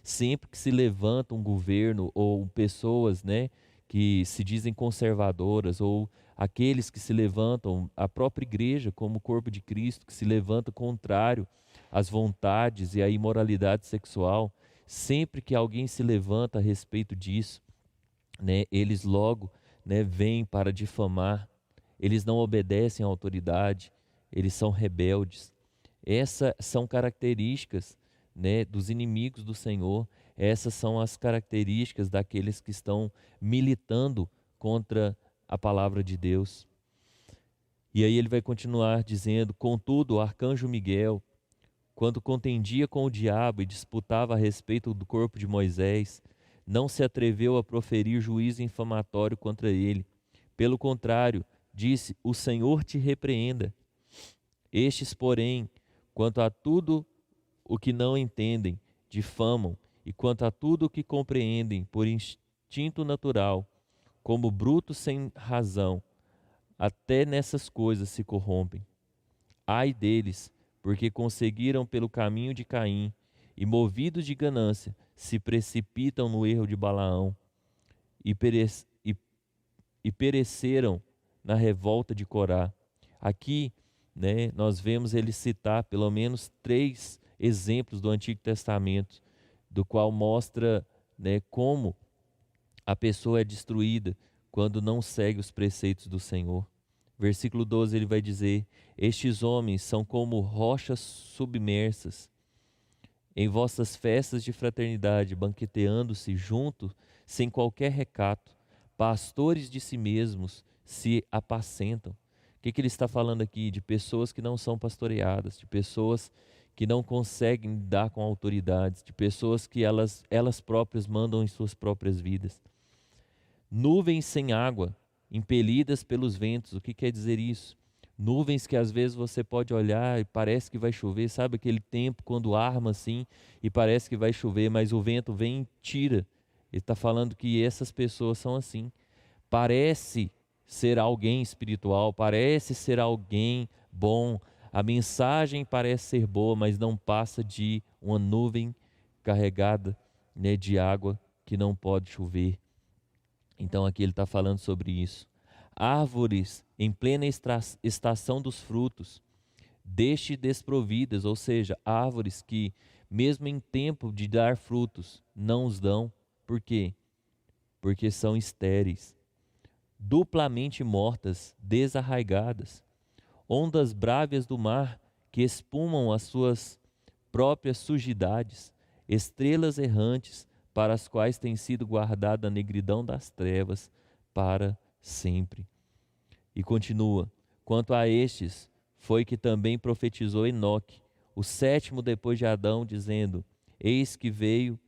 [SPEAKER 1] Sempre que se levanta um governo ou pessoas, né, que se dizem conservadoras, ou aqueles que se levantam, a própria igreja como corpo de Cristo, que se levanta contrário às vontades e à imoralidade sexual, sempre que alguém se levanta a respeito disso, né, eles logo, né, vêm para difamar. Eles não obedecem à autoridade, eles são rebeldes. Essas são características, né, dos inimigos do Senhor. Essas são as características daqueles que estão militando contra a palavra de Deus. E aí ele vai continuar dizendo: contudo, o arcanjo Miguel, quando contendia com o diabo e disputava a respeito do corpo de Moisés, não se atreveu a proferir juízo infamatório contra ele. Pelo contrário, disse: o Senhor te repreenda. Estes, porém, quanto a tudo o que não entendem, difamam, e quanto a tudo o que compreendem por instinto natural, como brutos sem razão, até nessas coisas se corrompem. Ai deles, porque conseguiram pelo caminho de Caim, e movidos de ganância, se precipitam no erro de Balaão, e pereceram na revolta de Corá. Aqui, né, nós vemos ele citar pelo menos 3 exemplos do Antigo Testamento, do qual mostra, né, como a pessoa é destruída quando não segue os preceitos do Senhor. Versículo 12 ele vai dizer: estes homens são como rochas submersas em vossas festas de fraternidade, banqueteando-se junto, sem qualquer recato, pastores de si mesmos se apacentam. O que ele está falando aqui? De pessoas que não são pastoreadas, de pessoas que não conseguem lidar com autoridades, de pessoas que elas próprias mandam em suas próprias vidas. Nuvens sem água, impelidas pelos ventos. O que quer dizer isso? Nuvens que às vezes você pode olhar e parece que vai chover, sabe aquele tempo quando arma assim e parece que vai chover, mas o vento vem e tira. Ele está falando que essas pessoas são assim. Parece ser alguém espiritual, parece ser alguém bom, a mensagem parece ser boa, mas não passa de uma nuvem carregada, né, de água que não pode chover. Então aqui ele está falando sobre isso. Árvores em plena estação dos frutos, desprovidas, ou seja, árvores que mesmo em tempo de dar frutos, não os dão. Por quê? Porque são estéreis, duplamente mortas, desarraigadas, ondas brávias do mar que espumam as suas próprias sujidades, estrelas errantes para as quais tem sido guardada a negridão das trevas para sempre. E continua: quanto a estes, foi que também profetizou Enoque, o sétimo depois de Adão, dizendo: Eis que veio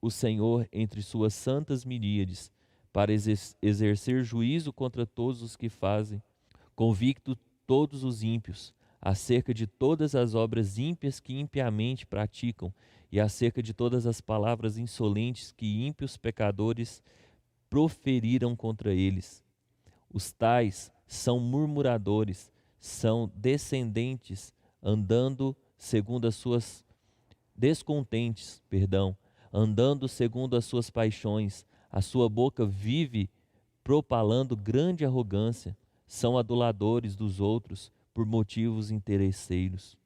[SPEAKER 1] o Senhor entre suas santas miríades, para exercer juízo contra todos os que fazem, convicto todos os ímpios, acerca de todas as obras ímpias que impiamente praticam, e acerca de todas as palavras insolentes que ímpios pecadores proferiram contra eles. Os tais são murmuradores, são descendentes, andando segundo as suas descontentes, andando segundo as suas paixões. A sua boca vive propalando grande arrogância. São aduladores dos outros por motivos interesseiros.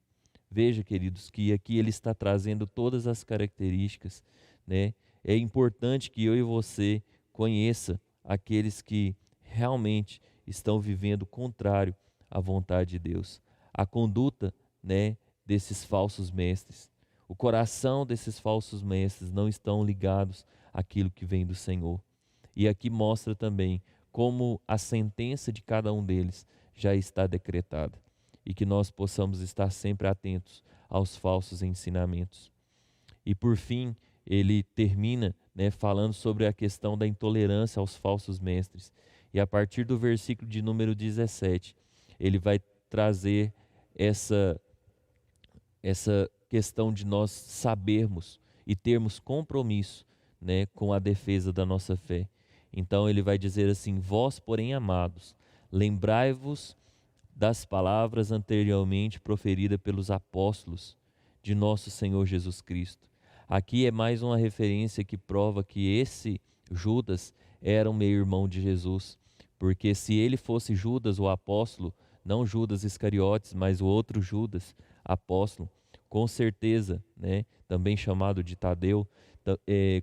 [SPEAKER 1] Veja, queridos, que aqui ele está trazendo todas as características, né? É importante que eu e você conheça aqueles que realmente estão vivendo contrário à vontade de Deus. A conduta, né, desses falsos mestres. O coração desses falsos mestres não estão ligados àquilo que vem do Senhor. E aqui mostra também como a sentença de cada um deles já está decretada e que nós possamos estar sempre atentos aos falsos ensinamentos. E por fim, ele termina, né, falando sobre a questão da intolerância aos falsos mestres. E a partir do versículo de número 17, ele vai trazer essa questão de nós sabermos e termos compromisso, né, com a defesa da nossa fé. Então ele vai dizer assim: vós, porém, amados, lembrai-vos das palavras anteriormente proferidas pelos apóstolos de nosso Senhor Jesus Cristo. Aqui é mais uma referência que prova que esse Judas era um meio-irmão de Jesus, porque se ele fosse Judas, o apóstolo, não Judas Iscariotes, mas o outro Judas, apóstolo, com certeza, né, também chamado de Tadeu,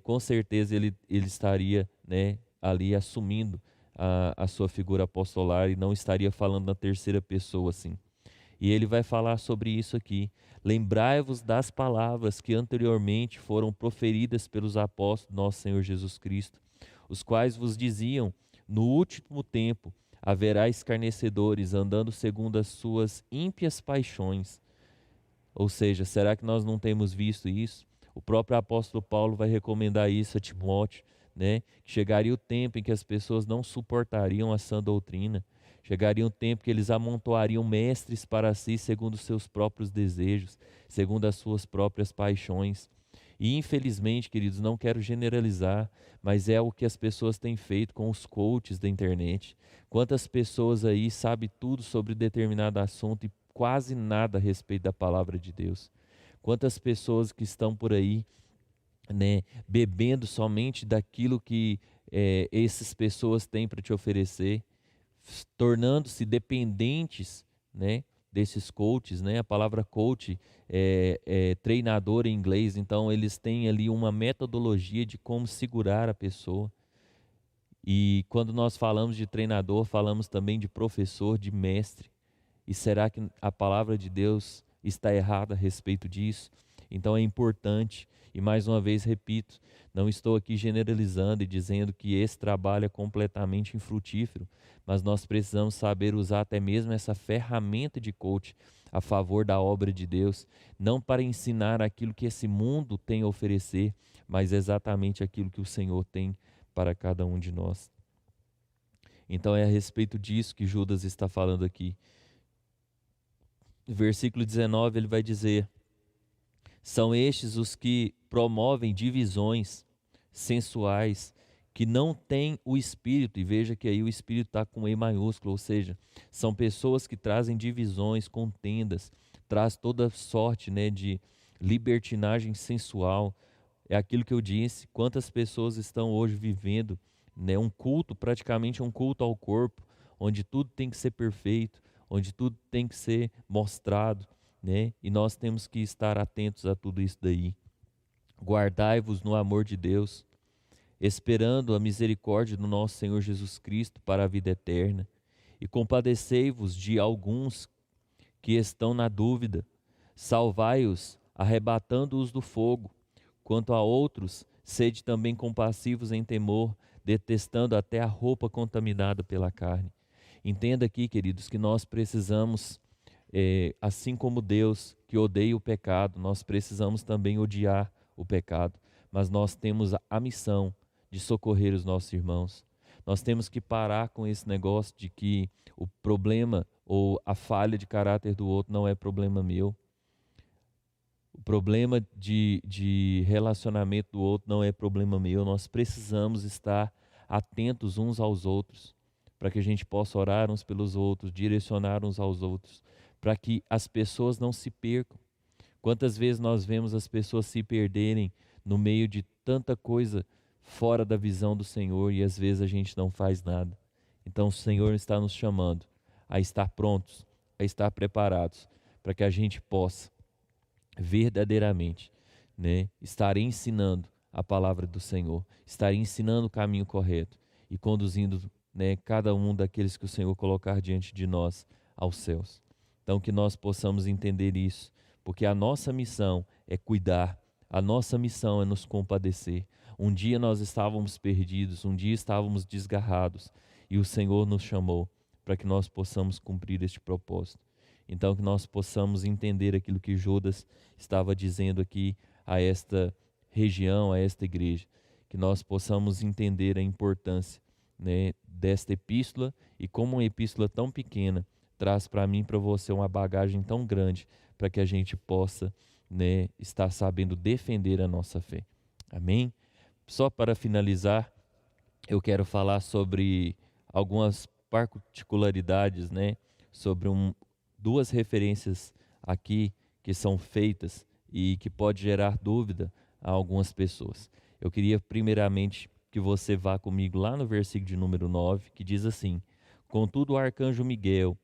[SPEAKER 1] com certeza ele estaria, né, ali assumindo a sua figura apostolar e não estaria falando na terceira pessoa assim. E ele vai falar sobre isso aqui. Lembrai-vos das palavras que anteriormente foram proferidas pelos apóstolos nosso Senhor Jesus Cristo, os quais vos diziam: no último tempo haverá escarnecedores andando segundo as suas ímpias paixões. Ou seja, será que nós não temos visto isso? O próprio apóstolo Paulo vai recomendar isso a Timóteo, né? Que chegaria o tempo em que as pessoas não suportariam a sã doutrina. Chegaria um tempo que eles amontoariam mestres para si segundo os seus próprios desejos, segundo as suas próprias paixões. E infelizmente, queridos, não quero generalizar, mas é o que as pessoas têm feito com os coaches da internet. Quantas pessoas aí sabem tudo sobre determinado assunto e quase nada a respeito da palavra de Deus? Quantas pessoas que estão por aí, né, bebendo somente daquilo que essas pessoas têm para te oferecer, tornando-se dependentes, né, desses coaches, né? A palavra coach é treinador em inglês, então eles têm ali uma metodologia de como segurar a pessoa. E quando nós falamos de treinador, falamos também de professor, de mestre. E será que a palavra de Deus está errada a respeito disso? Então é importante, e mais uma vez repito, não estou aqui generalizando e dizendo que esse trabalho é completamente infrutífero, mas nós precisamos saber usar até mesmo essa ferramenta de coach a favor da obra de Deus, não para ensinar aquilo que esse mundo tem a oferecer, mas exatamente aquilo que o Senhor tem para cada um de nós. Então é a respeito disso que Judas está falando aqui. No versículo 19 ele vai dizer: são estes os que promovem divisões sensuais, que não têm o Espírito, e veja que aí o Espírito está com E maiúsculo, ou seja, são pessoas que trazem divisões, contendas, traz toda sorte, né, de libertinagem sensual. É aquilo que eu disse, quantas pessoas estão hoje vivendo, né, um culto, praticamente um culto ao corpo, onde tudo tem que ser perfeito, onde tudo tem que ser mostrado, né? E nós temos que estar atentos a tudo isso daí. Guardai-vos no amor de Deus, esperando a misericórdia do nosso Senhor Jesus Cristo para a vida eterna, e compadecei-vos de alguns que estão na dúvida, salvai-os, arrebatando-os do fogo. Quanto a outros, sede também compassivos em temor, detestando até a roupa contaminada pela carne. Entenda aqui, queridos, que nós precisamos, assim como Deus que odeia o pecado, nós precisamos também odiar o pecado, mas nós temos a missão de socorrer os nossos irmãos. Nós temos que parar com esse negócio de que o problema ou a falha de caráter do outro não é problema meu. O problema de relacionamento do outro não é problema meu. Nós precisamos estar atentos uns aos outros, para que a gente possa orar uns pelos outros, direcionar uns aos outros, para que as pessoas não se percam. Quantas vezes nós vemos as pessoas se perderem no meio de tanta coisa fora da visão do Senhor e às vezes a gente não faz nada. Então o Senhor está nos chamando a estar prontos, a estar preparados, para que a gente possa verdadeiramente, né, estar ensinando a palavra do Senhor, estar ensinando o caminho correto e conduzindo, né, cada um daqueles que o Senhor colocar diante de nós aos céus. Então que nós possamos entender isso, porque a nossa missão é cuidar, a nossa missão é nos compadecer. Um dia nós estávamos perdidos, um dia estávamos desgarrados e o Senhor nos chamou para que nós possamos cumprir este propósito. Então que nós possamos entender aquilo que Judas estava dizendo aqui a esta região, a esta igreja, que nós possamos entender a importância, né, desta epístola e como uma epístola tão pequena traz para mim e para você uma bagagem tão grande para que a gente possa, né, estar sabendo defender a nossa fé. Amém? Só para finalizar, eu quero falar sobre algumas particularidades, né, sobre duas referências aqui que são feitas e que pode gerar dúvida a algumas pessoas. Eu queria primeiramente que você vá comigo lá no versículo de número 9, que diz assim: Contudo o arcanjo Miguel,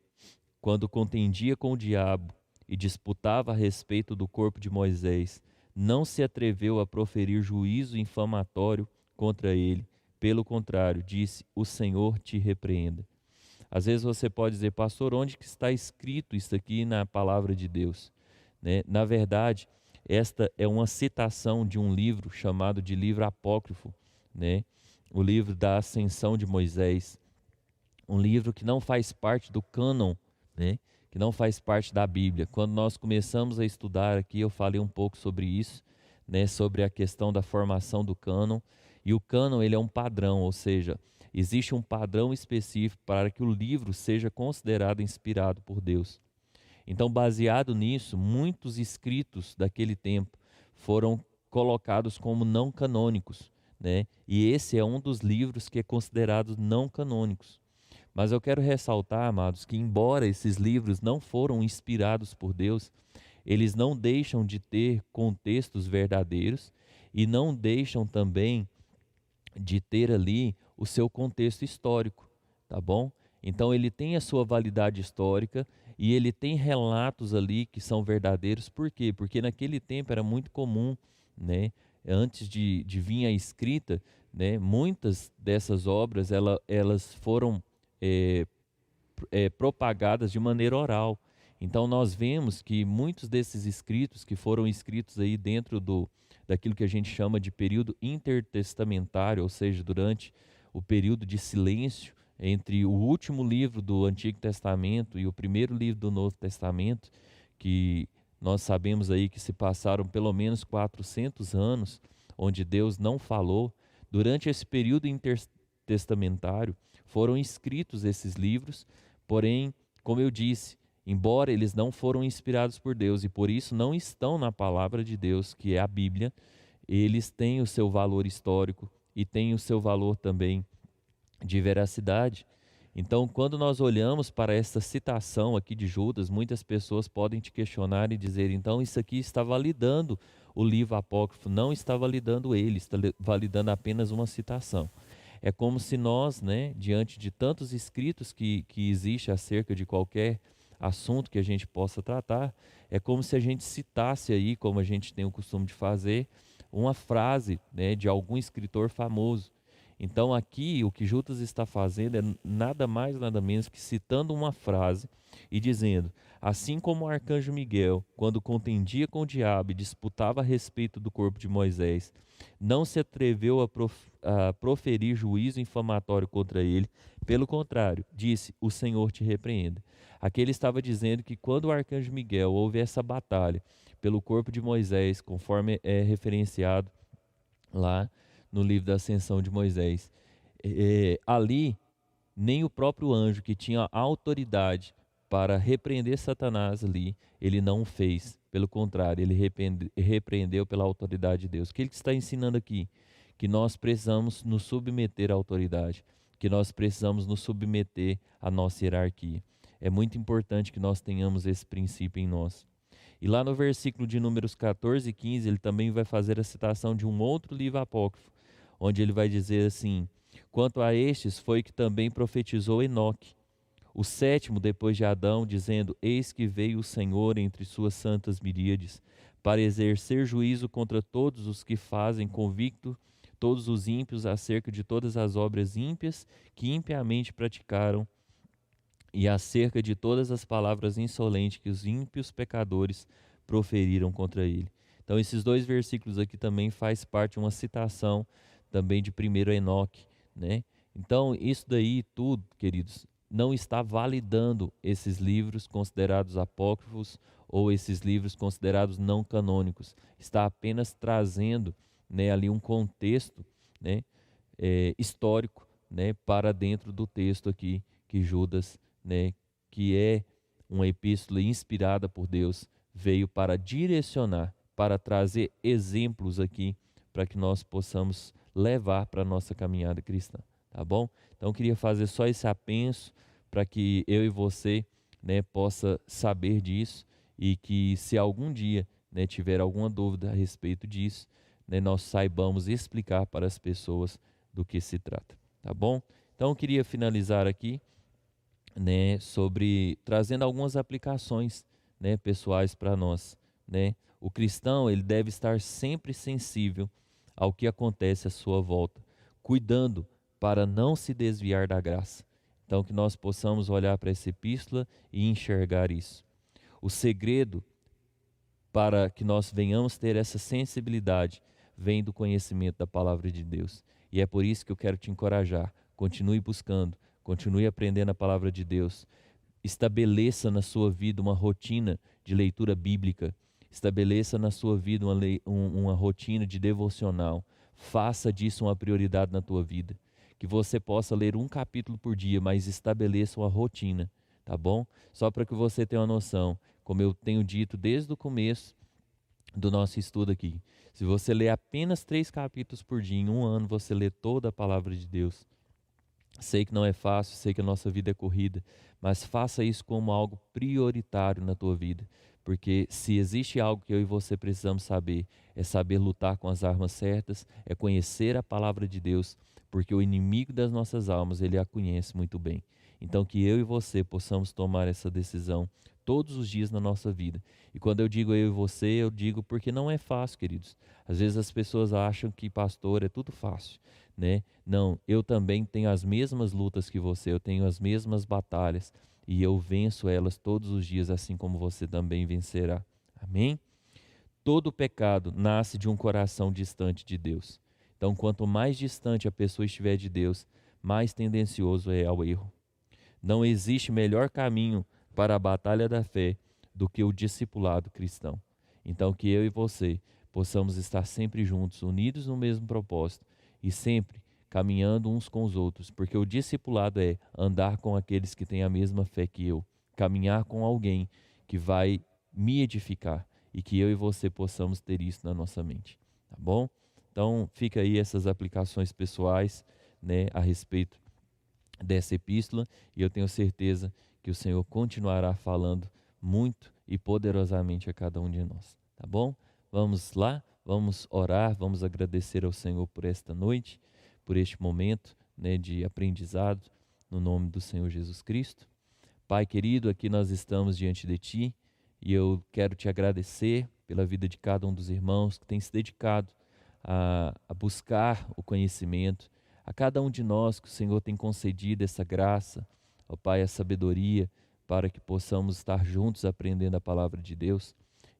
[SPEAKER 1] quando contendia com o diabo e disputava a respeito do corpo de Moisés, não se atreveu a proferir juízo infamatório contra ele. Pelo contrário, disse: O Senhor te repreenda. Às vezes você pode dizer: pastor, onde que está escrito isso aqui na palavra de Deus? Né? Na verdade, esta é uma citação de um livro chamado de livro apócrifo, né? O livro da ascensão de Moisés, um livro que não faz parte do cânon, né? Que não faz parte da Bíblia. Quando nós começamos a estudar aqui, eu falei um pouco sobre isso, né? Sobre a questão da formação do cânon. E o cânon, ele é um padrão, ou seja, existe um padrão específico para que o livro seja considerado inspirado por Deus. Então, baseado nisso, muitos escritos daquele tempo foram colocados como não canônicos, né? E esse é um dos livros que é considerado não canônicos. Mas eu quero ressaltar, amados, que embora esses livros não foram inspirados por Deus, eles não deixam de ter contextos verdadeiros e não deixam também de ter ali o seu contexto histórico, tá bom? Então ele tem a sua validade histórica e ele tem relatos ali que são verdadeiros. Por quê? Porque naquele tempo era muito comum, né? Antes de vir a escrita, né? Muitas dessas obras elas foram propagadas de maneira oral. Então nós vemos que muitos desses escritos que foram escritos aí dentro daquilo que a gente chama de período intertestamentário, ou seja, durante o período de silêncio entre o último livro do Antigo Testamento e o primeiro livro do Novo Testamento, que nós sabemos aí que se passaram pelo menos 400 anos, onde Deus não falou. Durante esse período intertestamentário foram escritos esses livros, porém, como eu disse, embora eles não foram inspirados por Deus e por isso não estão na palavra de Deus, que é a Bíblia, eles têm o seu valor histórico e têm o seu valor também de veracidade. Então, quando nós olhamos para essa citação aqui de Judas, muitas pessoas podem te questionar e dizer: então isso aqui está validando o livro apócrifo. Não está validando ele, está validando apenas uma citação. É como se nós, né, diante de tantos escritos que existe acerca de qualquer assunto que a gente possa tratar, é como se a gente citasse aí, como a gente tem o costume de fazer, uma frase, né, de algum escritor famoso. Então aqui o que Judas está fazendo é nada mais, nada menos que citando uma frase e dizendo: assim como o arcanjo Miguel, quando contendia com o diabo e disputava a respeito do corpo de Moisés, não se atreveu a proferir juízo infamatório contra ele, pelo contrário, disse: o Senhor te repreenda. Aqui ele estava dizendo que quando o arcanjo Miguel houve essa batalha pelo corpo de Moisés, conforme é referenciado lá no livro da Ascensão de Moisés, ali nem o próprio anjo que tinha autoridade para repreender Satanás ali, ele não o fez. Pelo contrário, ele repreendeu pela autoridade de Deus. O que ele está ensinando aqui? Que nós precisamos nos submeter à autoridade, que nós precisamos nos submeter à nossa hierarquia. É muito importante que nós tenhamos esse princípio em nós. E lá no versículo de Números 14 e 15, ele também vai fazer a citação de um outro livro apócrifo, onde ele vai dizer assim: quanto a estes foi que também profetizou Enoque, o sétimo depois de Adão, dizendo: eis que veio o Senhor entre suas santas miríades, para exercer juízo contra todos os que fazem convicto todos os ímpios acerca de todas as obras ímpias que impiamente praticaram, e acerca de todas as palavras insolentes que os ímpios pecadores proferiram contra ele. Então esses dois versículos aqui também faz parte de uma citação também de 1 Enoque, né? Então isso daí tudo, queridos, não está validando esses livros considerados apócrifos ou esses livros considerados não canônicos. Está apenas trazendo, né, ali um contexto, né, histórico, né, para dentro do texto aqui que Judas, né, que é uma epístola inspirada por Deus, veio para direcionar, para trazer exemplos aqui para que nós possamos levar para a nossa caminhada cristã, tá bom? Então eu queria fazer só esse apenso para que eu e você, né, possa saber disso e que se algum dia, né, tiver alguma dúvida a respeito disso, né, nós saibamos explicar para as pessoas do que se trata, tá bom? Então eu queria finalizar aqui, né, sobre trazendo algumas aplicações, né, pessoais para nós, né? O cristão, ele deve estar sempre sensível ao que acontece à sua volta, cuidando para não se desviar da graça. Então que nós possamos olhar para essa epístola e enxergar isso. O segredo para que nós venhamos ter essa sensibilidade vem do conhecimento da palavra de Deus. E é por isso que eu quero te encorajar. Continue buscando, continue aprendendo a palavra de Deus. Estabeleça na sua vida uma rotina de leitura bíblica. Estabeleça na sua vida uma rotina de devocional. Faça disso uma prioridade na tua vida. Que você possa ler um capítulo por dia, mas estabeleça uma rotina, tá bom? Só para que você tenha uma noção, como eu tenho dito desde o começo do nosso estudo aqui. Se você ler apenas 3 capítulos por dia, em um ano você lê toda a palavra de Deus. Sei que não é fácil, sei que a nossa vida é corrida, mas faça isso como algo prioritário na tua vida. Porque se existe algo que eu e você precisamos saber, é saber lutar com as armas certas, é conhecer a palavra de Deus, porque o inimigo das nossas almas, ele a conhece muito bem. Então que eu e você possamos tomar essa decisão todos os dias na nossa vida. E quando eu digo eu e você, eu digo porque não é fácil, queridos. Às vezes as pessoas acham que pastor é tudo fácil, né? Não, eu também tenho as mesmas lutas que você, eu tenho as mesmas batalhas e eu venço elas todos os dias, assim como você também vencerá. Amém? Todo pecado nasce de um coração distante de Deus. Então, quanto mais distante a pessoa estiver de Deus, mais tendencioso é ao erro. Não existe melhor caminho para a batalha da fé do que o discipulado cristão. Então, que eu e você possamos estar sempre juntos, unidos no mesmo propósito e sempre caminhando uns com os outros, porque o discipulado é andar com aqueles que têm a mesma fé que eu, caminhar com alguém que vai me edificar e que eu e você possamos ter isso na nossa mente, tá bom? Então, fica aí essas aplicações pessoais, né, a respeito dessa epístola, e eu tenho certeza que o Senhor continuará falando muito e poderosamente a cada um de nós, tá bom? Vamos lá, vamos orar, vamos agradecer ao Senhor por esta noite, por este momento, né, de aprendizado, no nome do Senhor Jesus Cristo. Pai querido, aqui nós estamos diante de Ti, e eu quero Te agradecer pela vida de cada um dos irmãos que tem se dedicado a buscar o conhecimento. A cada um de nós que o Senhor tem concedido essa graça, ó Pai, a sabedoria, para que possamos estar juntos aprendendo a palavra de Deus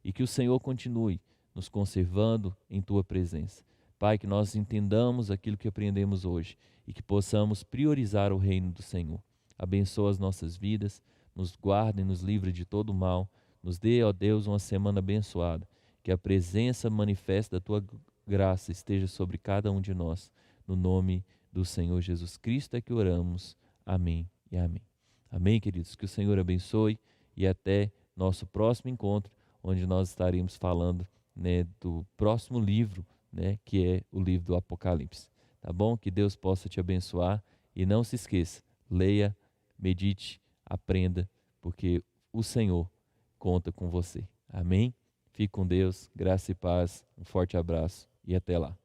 [SPEAKER 1] e que o Senhor continue nos conservando em Tua presença. Pai, que nós entendamos aquilo que aprendemos hoje e que possamos priorizar o reino do Senhor. Abençoa as nossas vidas, nos guarda e nos livre de todo mal. Nos dê, ó Deus, uma semana abençoada. Que a presença manifesta da Tua graça esteja sobre cada um de nós. No nome do Senhor Jesus Cristo é que oramos. Amém e amém. Amém, queridos? Que o Senhor abençoe e até nosso próximo encontro, onde nós estaremos falando, né, do próximo livro, né, que é o livro do Apocalipse. Tá bom? Que Deus possa te abençoar e não se esqueça, leia, medite, aprenda, porque o Senhor conta com você. Amém? Fique com Deus, graça e paz, um forte abraço e até lá.